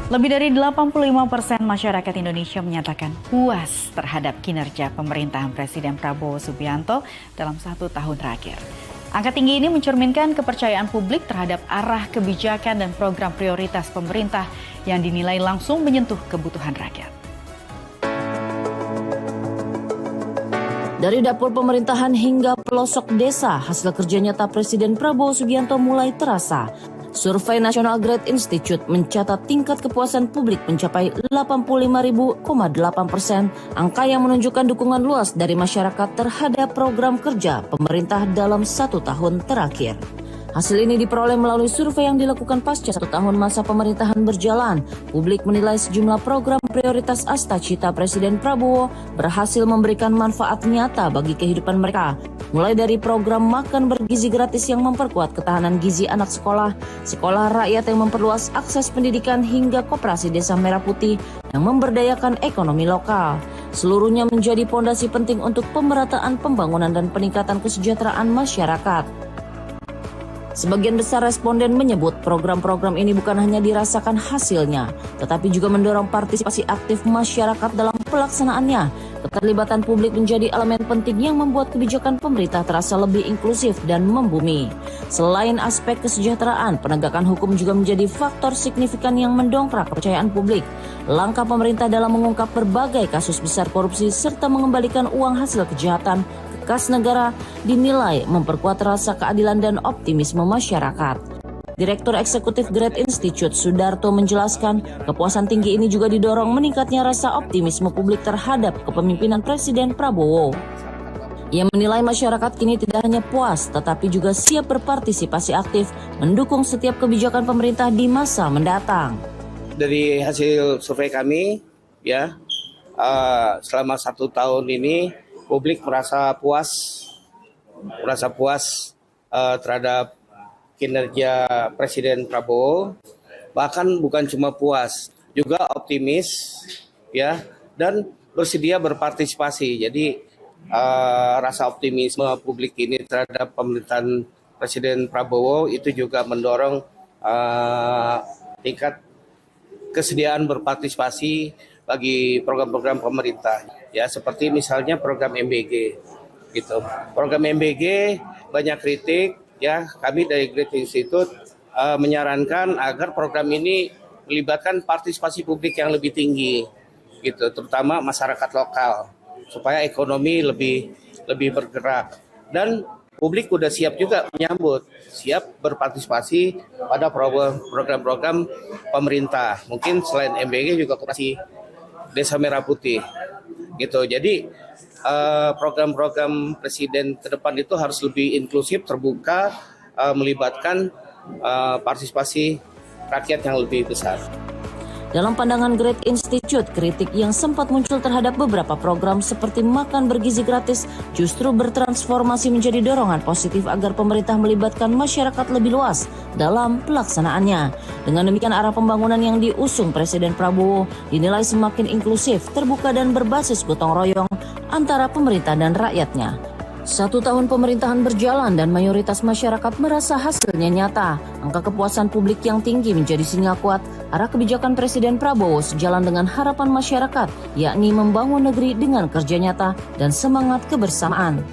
Lebih dari 85% masyarakat Indonesia menyatakan puas terhadap kinerja pemerintahan Presiden Prabowo Subianto dalam 1 tahun terakhir. Angka tinggi ini mencerminkan kepercayaan publik terhadap arah kebijakan dan program prioritas pemerintah yang dinilai langsung menyentuh kebutuhan rakyat. Dari dapur pemerintahan hingga pelosok desa, hasil kerja nyata Presiden Prabowo Subianto mulai terasa. Survei National Great Institute mencatat tingkat kepuasan publik mencapai 85,8%, angka yang menunjukkan dukungan luas dari masyarakat terhadap program kerja pemerintah dalam 1 tahun terakhir. Hasil ini diperoleh melalui survei yang dilakukan pasca 1 tahun masa pemerintahan berjalan. Publik menilai sejumlah program prioritas Astacita Presiden Prabowo berhasil memberikan manfaat nyata bagi kehidupan mereka. Mulai dari program makan bergizi gratis yang memperkuat ketahanan gizi anak sekolah, sekolah rakyat yang memperluas akses pendidikan hingga koperasi Desa Merah Putih yang memberdayakan ekonomi lokal. Seluruhnya menjadi pondasi penting untuk pemerataan pembangunan dan peningkatan kesejahteraan masyarakat. Sebagian besar responden menyebut program-program ini bukan hanya dirasakan hasilnya, tetapi juga mendorong partisipasi aktif masyarakat dalam pelaksanaannya. Keterlibatan publik menjadi elemen penting yang membuat kebijakan pemerintah terasa lebih inklusif dan membumi. Selain aspek kesejahteraan, penegakan hukum juga menjadi faktor signifikan yang mendongkrak kepercayaan publik. Langkah pemerintah dalam mengungkap berbagai kasus besar korupsi serta mengembalikan uang hasil kejahatan kas negara dinilai memperkuat rasa keadilan dan optimisme masyarakat. Direktur Eksekutif Great Institute Sudarto menjelaskan, kepuasan tinggi ini juga didorong meningkatnya rasa optimisme publik terhadap kepemimpinan Presiden Prabowo. Ia menilai masyarakat kini tidak hanya puas, tetapi juga siap berpartisipasi aktif mendukung setiap kebijakan pemerintah di masa mendatang. Dari hasil survei kami, selama 1 tahun ini publik merasa puas terhadap kinerja Presiden Prabowo, bahkan bukan cuma puas, juga optimis, dan bersedia berpartisipasi. Jadi rasa optimisme publik ini terhadap pemerintahan Presiden Prabowo itu juga mendorong tingkat kesediaan berpartisipasi bagi program-program pemerintah, seperti misalnya program MBG, gitu. Program MBG banyak kritik, kami dari Great Institute menyarankan agar program ini melibatkan partisipasi publik yang lebih tinggi, gitu, terutama masyarakat lokal, supaya ekonomi lebih bergerak. Dan publik sudah siap juga menyambut, siap berpartisipasi pada program-program pemerintah. Mungkin selain MBG juga koperasi Desa Merah Putih, gitu. Jadi program-program Presiden ke depan itu harus lebih inklusif, terbuka, melibatkan partisipasi rakyat yang lebih besar. Dalam pandangan Great Institute, kritik yang sempat muncul terhadap beberapa program seperti makan bergizi gratis justru bertransformasi menjadi dorongan positif agar pemerintah melibatkan masyarakat lebih luas dalam pelaksanaannya. Dengan demikian, arah pembangunan yang diusung Presiden Prabowo dinilai semakin inklusif, terbuka dan berbasis gotong royong antara pemerintah dan rakyatnya. 1 tahun pemerintahan berjalan dan mayoritas masyarakat merasa hasilnya nyata. Angka kepuasan publik yang tinggi menjadi sinyal kuat arah kebijakan Presiden Prabowo sejalan dengan harapan masyarakat, yakni membangun negeri dengan kerja nyata dan semangat kebersamaan.